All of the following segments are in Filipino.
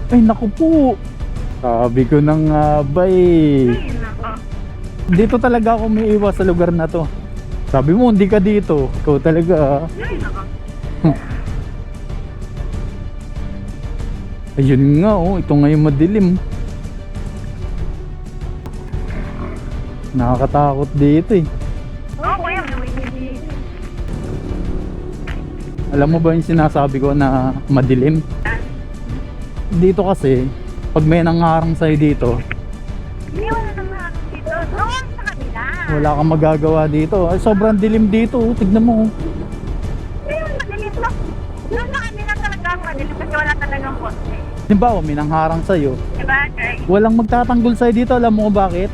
Ay naku po. Sabi ko na nga ba eh. Ay, nako. Dito talaga ako may iwas sa lugar na to. Sabi mo hindi ka dito. Ikaw talaga ah. Ay, nako. Ayun nga oh. Ito nga yung madilim. Nakakatakot dito eh. Oo, kuya, may Alam mo ba yung sinasabi ko na madilim? Dito kasi, pag may nangarang sa'yo dito, Hindi, wala naman dito. Doon sa kabila. wala kang magagawa dito. Ay, sobrang dilim dito. Oh. Tignan mo. Oh. Ayun, madilim lang. Doon sa kabila talaga ang madilim kasi wala talagang poste. Halimbawa, may nangharang sa'yo. Diba, Jay? Walang magtatanggol sa'yo dito. Alam mo kung bakit?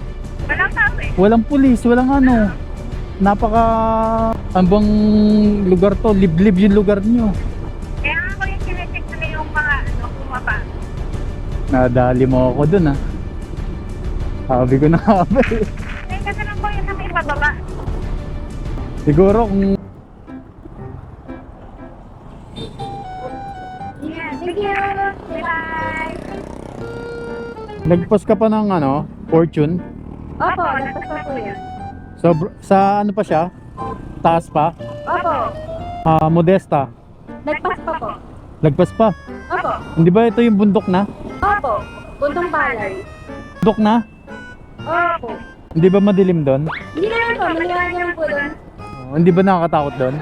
Walang sabi. Walang pulis, walang ano. Napaka ambang lugar to. Liblib yung lugar nyo. Kaya nga ko yung sinecheck na yung mga kumapa. Nadali mo ako dun ah. Sabi ko na kami. Eh, kasi lang po yun na may pababa. Siguro kung Yeah, thank you. Bye-bye. nagpost ka pa ng ano, Fortune. Opo, nagpas pa po yun. So, sa ano pa siya? Taas pa? Opo, Modesta. nagpas pa po. Lagpas pa. Opo, Hindi ba ito yung bundok na? opo. Buntong palay. Bundok na? Opo. Hindi ba madilim doon? Hindi naman po, maliwanag naman po doon. Hindi ba nakakatakot doon?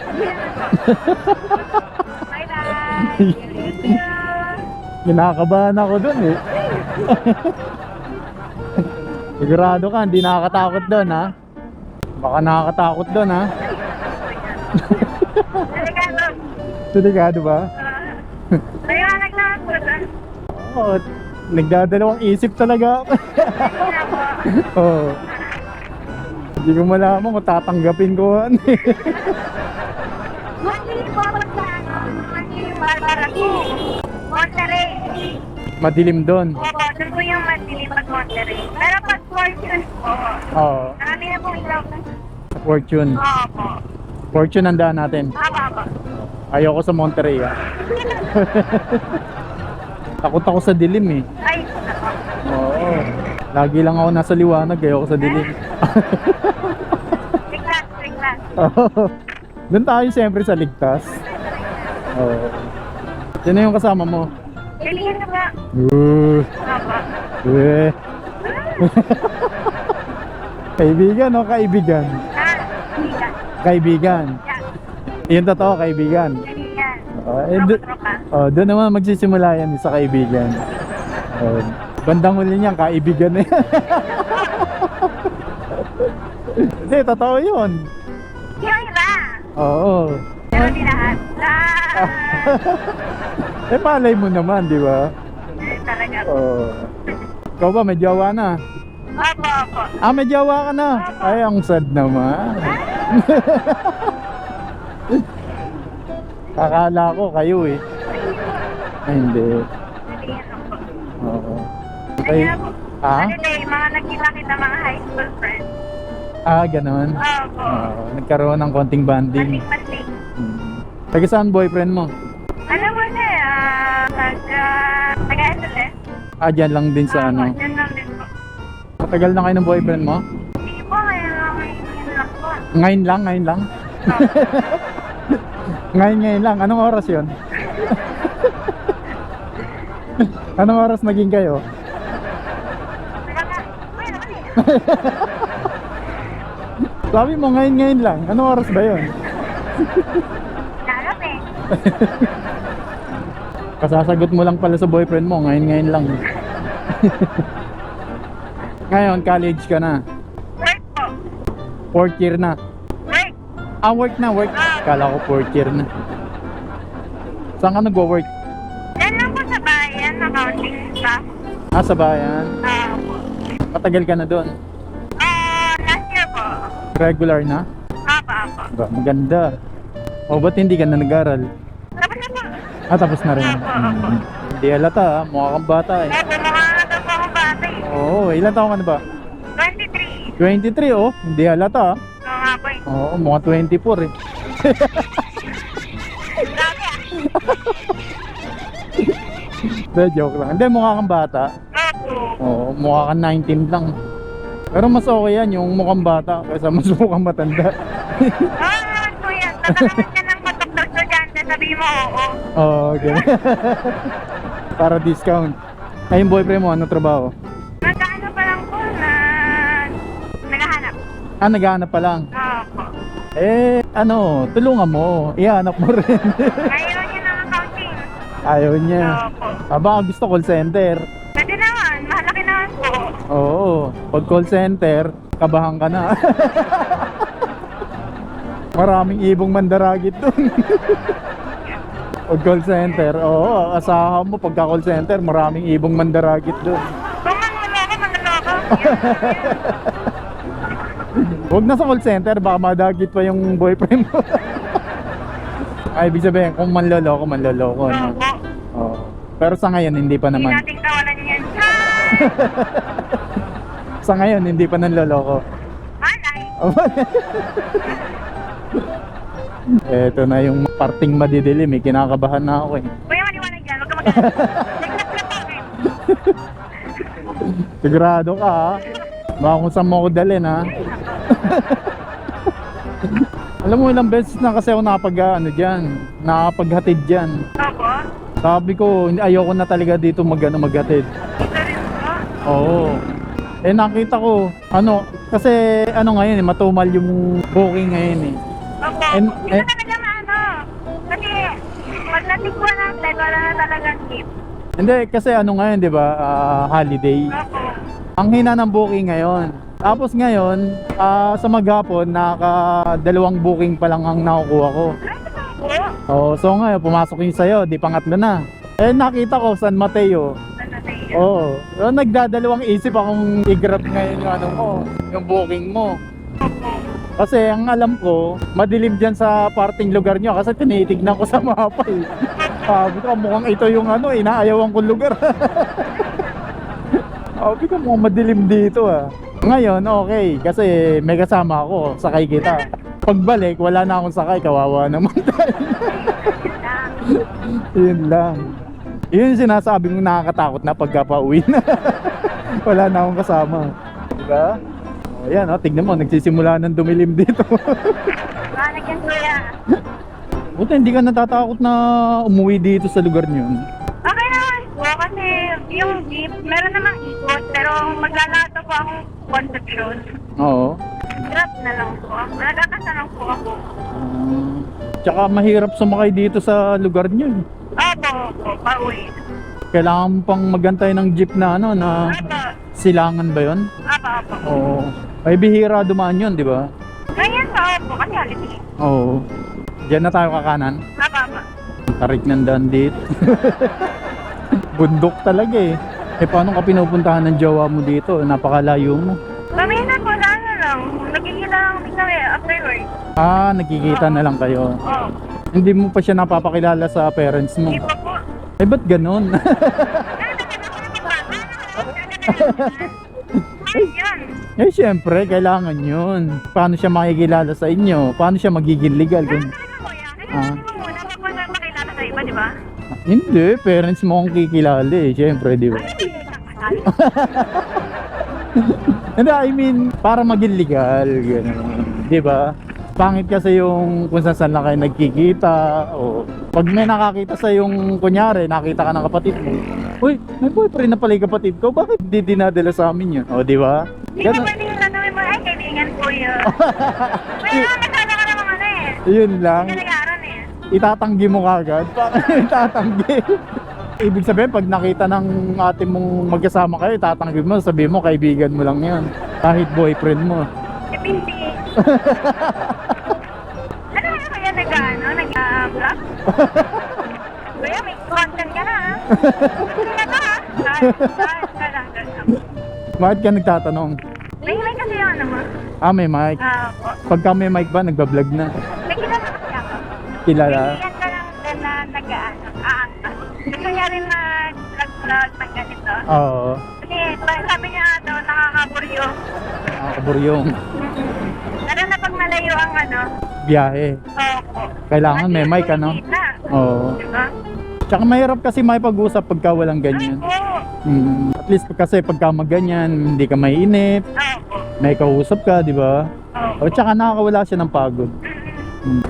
Bye-bye. Thank you. Kinakabahan ako doon eh. Sigurado ka, hindi nakakatakot doon ha? Baka nakakatakot doon ha? Delikado. Delikado ba? Maliwanag naman po doon. Oo, nagdadalawang isip talaga ako. Hindi na po. Oo. Hindi ko malaman kung tatanggapin ko ano eh. Madilim po ako sa madilim Barbara po. Monterey. Madilim doon. Opo, doon po yung madilim at Monterey. Pero pag Fortune po, Oo, marami na pong ilaw na. Fortune. Opo. Fortune ang daan natin. Opo. Ayoko sa Monterey ah. Takot ako sa dilim eh. Ay, nako. Oo. Lagi lang ako nasa liwanag, ayoko sa dilim. Liglas, liglas. Doon tayo siyempre sa ligtas. Oo. Sino yung kasama mo? Piliin na ba? Opo. Eh. Kaibigan o kaibigan? Ligas. Kaibigan. Yan. Yun totoo, kaibigan. Yan. Oh, doon naman magsisimula yan sa kaibigan. Oh, bandang huli niyan, kaibigan na yan. Hindi, totoo yun. Yung iba. Oo. Pero di lahat. Eh, palay mo naman, di ba? Talaga. Oo. Ikaw ba, may jowa na? Opo, opo. May jowa ka na? Ay, ang sad naman. Akala ko kayo eh. Ay, hindi. Piliin ako. Oo. Okay. Kaya po. Ah? Ano day, mga nagkita-kita mga high school friends. Ganun. Opo. Oo, nagkaroon ng konting banding. Matik-matik. Taga saan boyfriend mo? Ano mo na taga-SLS? Dyan lang din sa ano. Yan lang din po. Matagal na kayo ng boyfriend mo? Hindi po, kaya lang lang po. Ngayon lang, ngayon lang. Ngayon lang. Anong oras yon? Anong oras naging kayo? Kaya nga, wala naman eh. Sabi mo ngayon lang. Anong oras ba yon? Lalo eh. Kasasagot mo lang pala sa boyfriend mo. Ngayon lang. Ngayon, college ka na. Work po. Fourth year na. Work. Work na, work. Kala ko fourth year na. Saan ka nag-work? Yan lang po sa bayan, accounting staff. Sa bayan. Po. Matagal ka na doon. Last year po. Regular na? Apa. Ba, maganda. O, ba't hindi ka na nag-aral? Tapos na po. Tapos na rin. Hindi halata ha, mukha kang bata eh. Opo, mga ano po akong bata eh. Oo, ilan taon ka na ba? 23. 23 oh, hindi halata ha. Oo nga po eh. Oo, mga 24 eh. Grabe ah. De, joke lang. Hindi, mukha kang bata. Opo. Oo, mukha kang 19 lang. Pero mas okay yan, yung mukhang bata kaysa mas mukhang matanda. Oo naman po yan. Tatanganan ka ng patok estudyante, sabi mo oo. Oo, okay. Para discount. Ay, yung boyfriend mo, ano trabaho? Nagkaano pa lang po na naghahanap. Ah, naghahanap pa lang. Opo. Eh, ano, tulungan mo. Ihanap mo rin. Ayaw niya ng accounting. Ayaw niya. Opo. Ah, baka gusto call center. Pwede naman, malaki naman po. Oo, pag call center, kabahan ka na. Maraming ibong mandaragit dun. Pag call center, oo, asahan mo pagka call center, maraming ibong mandaragit dun. Kung manloloko, manloloko. Huwag na sa call center, baka madagit pa yung boyfriend mo. Ay, ibig sabihin, kung manloloko, manloloko. No? Opo. Oo. Pero sa ngayon, hindi pa Hindi naman. natin kawalan yan. Sa ngayon, hindi pa nanloloko. Malay. Eto na yung parting madidilim, eh. Kinakabahan na ako eh. Kuya, maliwanag yan. Huwag ka mag-alala. Naglag pa eh. Sigurado ka ha? Baka kung saan mo ako dalhin ha? Alam mo ilang beses na kasi ako nakapaghatid dyan. Opo. Sabi ko, ayoko na talaga dito maghatid. Ito rin po. Oo. Eh nakita ko, kasi ngayon eh, matumal yung booking ngayon eh. Opo. And- Hindi na talaga maano. Kasi pag natigwa natin, wala na talagang gift. Hindi, kasi ngayon di ba, holiday. Opo. Ang hina ng booking ngayon. Tapos ngayon, sa maghapon, dalawang booking pa lang ang nakukuha ko. Opo. Oh, so ngayon, pumasok yung sayo, di pangatlo na. Eh nakita ko, San Mateo. Ano sa iyo? Oo. So, nagdadalawang isip akong i-grab ngayon yung booking mo. Opo. Kasi ang alam ko, madilim dyan sa parting lugar nyo kasi tinitignan ko sa mapa eh. Sabi ko, mukhang ito yung inaayawan kong lugar. Sabi ko, mukhang madilim dito ah. Ngayon, okay, kasi may kasama ako, sakay kita. Pagbalik, wala na akong sakay, kawawa naman tayo. Yun lang. Yun yung sinasabi kong nakakatakot na pagkapauwi na. Wala na akong kasama. Diba? O yan, tignan mo, nagsisimula ng dumilim dito. Manag yan, kuya. Buti hindi ka natatakot na umuwi dito sa lugar niyo. Okay naman po, kasi yung jeep, meron namang ikot, pero maglalato po akong Concepcion. Oo. Grab na lang po. Nagkakasanang po ako. Tsaka mahirap sumakay dito sa lugar niyo. Opo, pauwi. Kailangan mo pang magantay ng jeep na na Opo. silangan ba yun? Opo. Oo. May bihira dumaan yun, di ba? Ngayon po, opo, kasi holiday. Oo. Diyan na tayo kakanan. Opo. Tarik ng daan dito. Bundok talaga eh. Eh paano ka pinupuntahan ng jowa mo dito? Napakalayo mo. Pamina po na lang. Nagkikita lang kami after work. Ah, nagkikita na lang kayo. Oo. Hindi mo pa siya napapakilala sa parents mo. Di pa po. Eh ba't ganon? Ay, yan. Eh syempre, kailangan yun. Paano siya makikilala sa inyo? Paano siya magiging legal? Ano Kung... kuya? Kailangan mo muna pag makilala sa iba, di ba? Hindi, parents mo kung kikilala eh. Syempre, di ba? Hindi, I mean, para maging legal. Ganun. Di ba? Pangit kasi yung kung saan lang kayo nagkikita. O pag may nakakita sa yung kunyari, nakita ka ng kapatid mo. Uy, may boyfriend na pala yung kapatid ko. Bakit di dinadala sa amin yun? O, di ba? Hindi mo pwedeng tanongin mo, ay, kaibigan ko yun. Kaya nakasala ka naman Yun lang. Hindi nag-aaral eh. Itatanggi mo kagad. Bakit itatanggi? Ibig sabihin, pag nakita ng ate mong magkasama kayo, itatanggi mo, sabihin mo, kaibigan mo lang yan. Kahit boyfriend mo. Depende. Ano nga kaya nag-vlog? Kuya, may content ka na ha? Kaya ka ha? Bakit ka nagtatanong? May kasi yung ano mo. Ah, may mic. Po. Pagka may mic ba, nagbablog na? May kilala kasi ako. Kilala? Bigyan ka lang din na nag-aangkas. Gusto niya rin mag-vlog ng ganito. Oo. Kasi sabi niya daw nakakaburyo. Nakaburyong. Lalo na pag malayo ang Biyahe. Opo. Kailangan may mic, ano? Kita. Oo. Diba? Tsaka mahirap kasi makipag-usap pagka walang ganyan. Opo. At least kasi pagka maganyan, hindi ka maiinip, Opo. may kausap ka, di ba? O Opo. tsaka nakakawala siya ng pagod.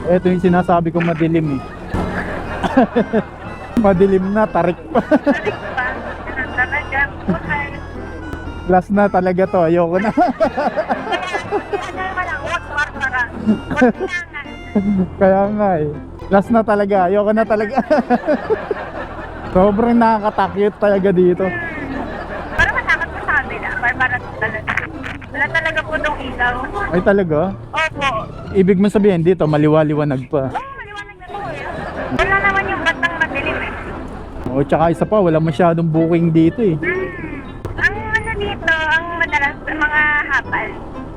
Ito yung sinasabi ko madilim eh. Madilim na, tarik pa. Balik pa. Ganun talaga. Okay. Last na talaga to, ayoko na. Ano naman ang wag para. Wag kailangan. Kaya nga eh. Last na talaga, ayoko na talaga. Sobrang nakakatakot talaga dito. Para matakot ko sa kabila. Para talaga. Wala talaga po itong ilaw. Ay talaga? Opo. Ibig mo sabihin dito, maliwaliwanag pa. Oo, maliwanag na po eh. Wala naman yung batang madilim eh. O tsaka isa pa, wala masyadong booking dito eh. Ang ano dito, ang madalas sa mga hapal.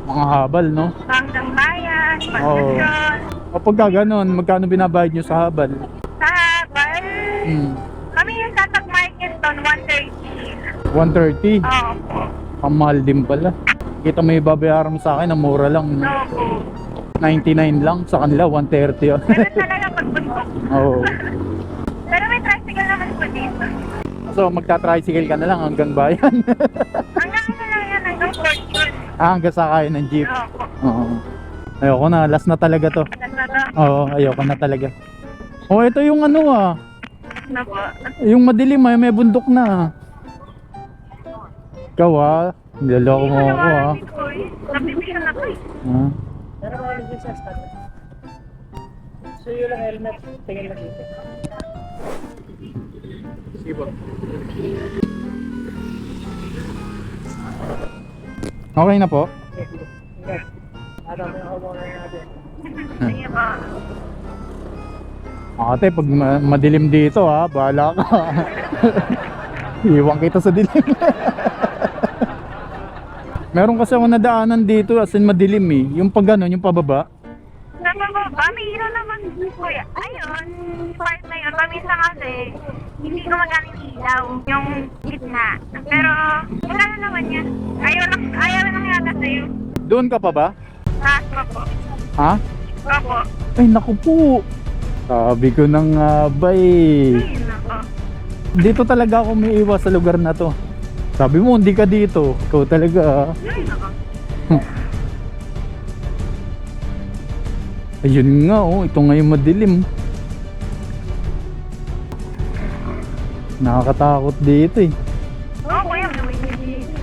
Mga habal, no? Hanggang bayan, Oo. pagkasyon. O pagka ganun, magkano binabayad nyo sa habal? Sa hapal, kami yung tatag Markeston, 130. 130. Opo. Ang mahal din pala. Kita mo yung babayaran mo sa akin, ang mura lang. No? Opo. 99 lang, sa kanila 130. Ganun talaga pagbundok. Oo. Pero may tricycle naman po dito. So magta-tricycle ka na lang hanggang bayan. Hanggang ano lang yan, hanggang fortune. Hanggang sakay ng jeep. Opo. Oo. Ayoko na, last na talaga to. Ganda to. Oo, ayoko na talaga. Oh, ito yung ano ah. Ano po? Yung madilim ay may bundok na. Ikaw ah, niloloko mo ako ah. Nabibigyan na po eh. Ah. Pero kung ano sa standard. So yun lang helmet, tingin na dito. Sige po. Okay na po. Okay, okay. Ano may homeowner natin. Sige po. Ate, pag madilim dito ha, bahala ka. Iwan kita sa dilim. Meron kasi ako nadaanan dito as in madilim eh. Yung pag gano'n, yung pababa. Nababa, may ilaw naman kuya. Ayun, part na yun. Paminsan kasi, hindi gumagana yung ilaw, yung gitna. Pero, wala na naman yan. Ayaw lang yata sa'yo. Doon ka pa ba? Taas mo po. Ha? Opo. Ay naku po. Sabi ko na nga ba eh. Ayun ako. Dito talaga ako may iwas sa lugar na to. Sabi mo hindi ka dito. Ikaw talaga ah. Ayun ako. Ayun nga oh, ito nga yung madilim. Nakakatakot dito eh. Oo, kuya, gawin niyo dito.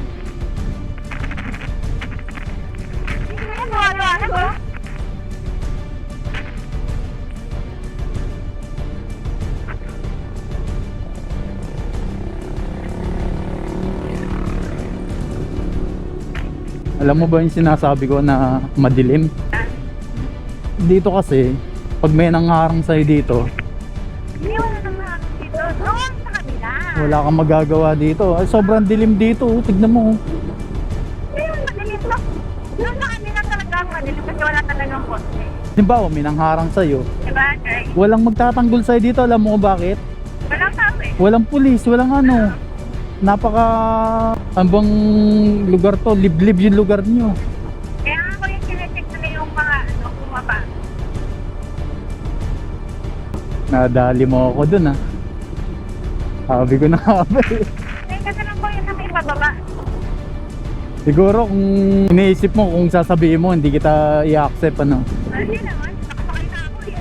Ayun, wala ba? Alam mo ba yung sinasabi ko na madilim? Dito kasi, pag may nangarang sa'yo dito, Hindi, wala naman dito. Doon sa kabila. wala kang magagawa dito. Ay, sobrang dilim dito, oh. Tignan mo. Oh. Ayun, madilim lang. Doon sa kabila talaga ang madilim kasi wala talagang poste. Halimbawa, may nangharang sa'yo. Diba, Trey? Walang magtatanggol sa'yo dito, alam mo kung bakit? Walang tao eh. Walang pulis, walang ano. Napaka ambang lugar to, liblib yung lugar nyo. Kaya nga ako yung sinecheck na yung mga kumaba. Nadali mo ako dun ah. Sabi ko na nga ba eh. Kaya kasi lang po yun na may pababa. Siguro kung iniisip mo kung sasabihin mo hindi kita i-accept ano. Hindi naman, nakasakay na ako eh.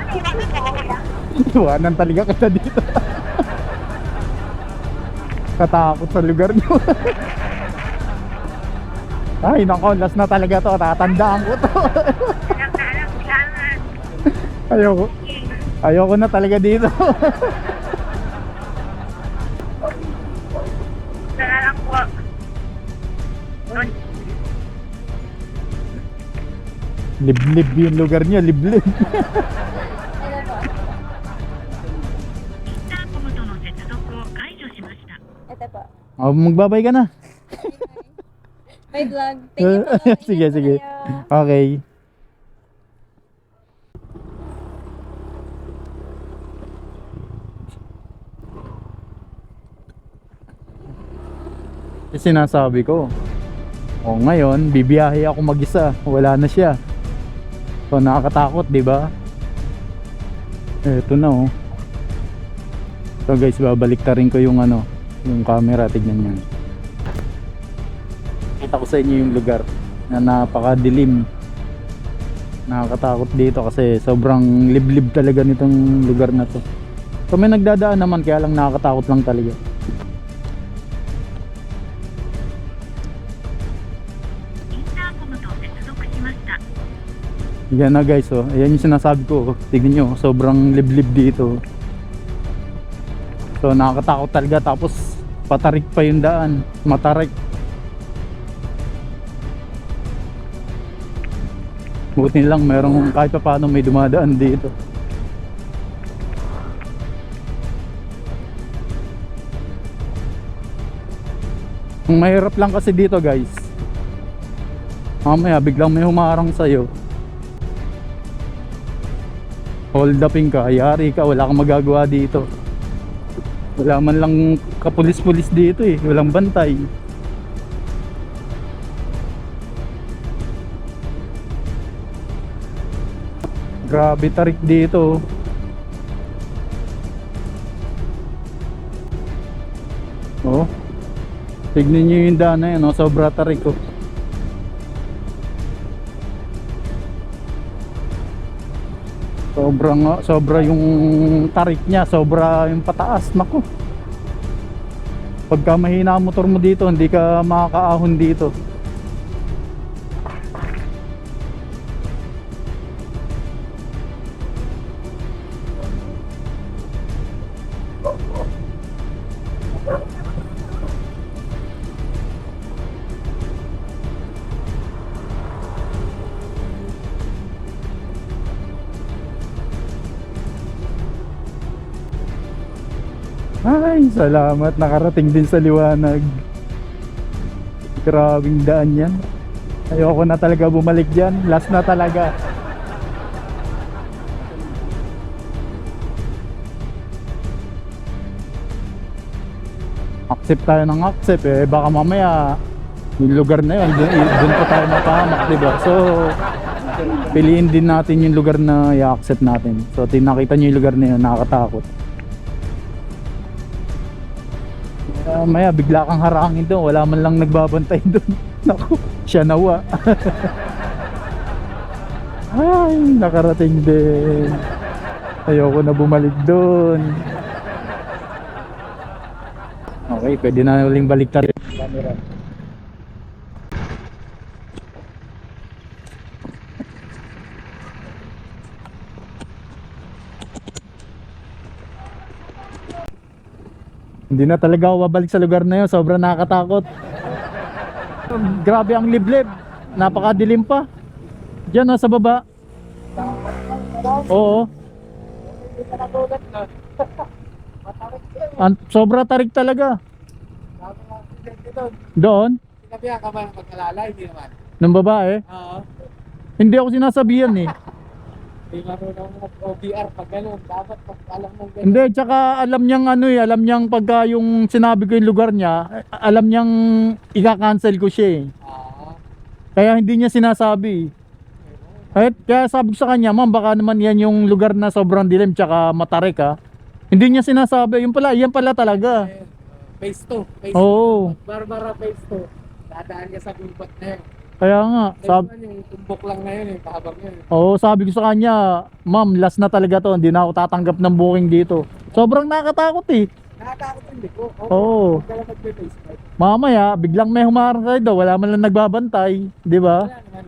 Ano yung bakit ako kuya? Iwanan talaga kita dito. Katakot sa lugar nyo. Ay nako, last na talaga to. Tatandaan ko to. Alam na alam, kailangan. Ayoko. Ayoko na talaga dito. Sana lang po. Doon. Liblib yung lugar nyo, liblib. Ito po. Oh, magbabay ka na. May vlog. Thank you po. Sige, Ingat po sige. kayo. Okay. Yung sinasabi ko. O ngayon, bibiyahe ako mag-isa. Wala na siya. So nakakatakot, 'di ba? Eto na oh. So guys, babalik ta rin ko yung ano, yung camera, tignan niyo. Kita ko sa inyo yung lugar na napakadilim. Nakakatakot dito kasi sobrang liblib talaga nitong lugar na to. So may nagdadaan naman, kaya lang nakakatakot lang talaga. Yan na guys, oh. Ayan yung sinasabi ko. Tignan nyo, sobrang liblib dito. So nakakatakot talaga, tapos patarik pa yung daan, matarik. Buti lang merong kahit pa paano may dumadaan dito. Ang mahirap lang kasi dito guys, mamaya biglang may humarang sa'yo, hold upin ka, yari ka, wala kang magagawa dito. Wala man lang kapulis-pulis dito eh, walang bantay. Grabe tarik dito. Oh. Tignan niyo yung daan na yan, oh, sobra tarik ko. Sobra yung tarik niya, sobra yung pataas, nako. Pagka mahina ang motor mo dito, hindi ka makakaahon dito. Ay, salamat, nakarating din sa liwanag. Grabing daan yan. Ayoko na talaga bumalik dyan, last na talaga. Accept tayo ng accept eh, baka mamaya yung lugar na yun, dun pa tayo mapahamak, diba? So piliin din natin yung lugar na i-accept natin. So tinakita nyo yung lugar na yun, nakakatakot. Maya bigla kang harangin doon, wala man lang nagbabantay doon. Naku, siya nawa. Ay, nakarating din. Ayoko na bumalik doon. Okay, pwede na uling baliktad yung camera. Hindi na talaga ako babalik sa lugar na yun, sobrang nakakatakot. Grabe ang liblib, napakadilim pa. Diyan sa baba. Oo. Sobra tarik talaga. Doon? Sinabihan ka ba ng mag-alala? Hindi naman. Ng babae? Oo. Hindi ako sinasabihan eh. Hindi marunong mag-OBR pag gano'n. Dapat pag alam mong gano'n. Hindi, tsaka alam niyang ano eh, alam niyang pagka yung sinabi ko yung lugar niya, alam niyang ika-cancel ko siya eh. Kaya hindi niya sinasabi. Kaya sabi ko sa kanya, ma'am, baka naman yan yung lugar na sobrang dilim tsaka matarik ha. Hindi niya sinasabi, yun pala, yan pala talaga. Phase 2. Oo. Barbara phase 2. Dadaan ka sa gubat na yun. Kaya nga, Yung tumbok lang na yun, pahabang yun. oo, sabi ko sa kanya, ma'am, last na talaga to, hindi na ako tatanggap ng booking dito. Sobrang nakakatakot eh. Nakakatakot hindi ko. Oo. Huwag ka lang mag-phase 5. Mamaya, biglang may humarang sa'yo daw, wala man lang nagbabantay, di ba? Wala naman.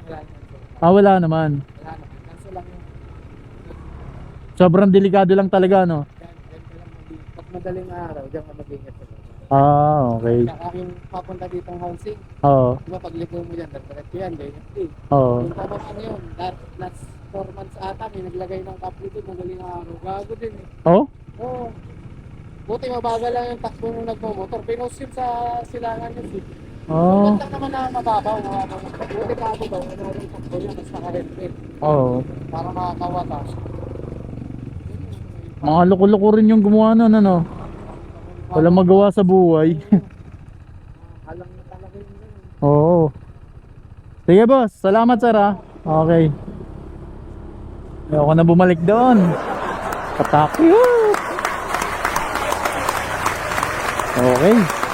Wala naman. Wala naman. Kaso lang yung Sobrang delikado lang talaga, no? pag madaling araw, diyan ka mag-ingat sa baba. Okay. Saka yung papunta dito ng housing, Oo. diba pag ligaw mo dyan, dapat yan, ganyan. Oo. Yung pabakan yun, last 4 months ata, may naglagay ng cup dito, madaling araw. Gago din eh. Oh? Oo. Buti mabagal lang yung takbo nung nagmo-motor. Pinost yun sa silangan yun. Oh. Ba't lang naman na mababaw? Buti ka ako daw, ano yung takbo yun, mas naka-helmet. Oo. Para makakawatas. Mga loko-loko rin yung gumawa nun, ano? Walang magawa sa buhay. Alam na talaga yun. Oo. Sige boss, salamat sir ha. Okay. Ayoko na bumalik doon. Katakot. Okay.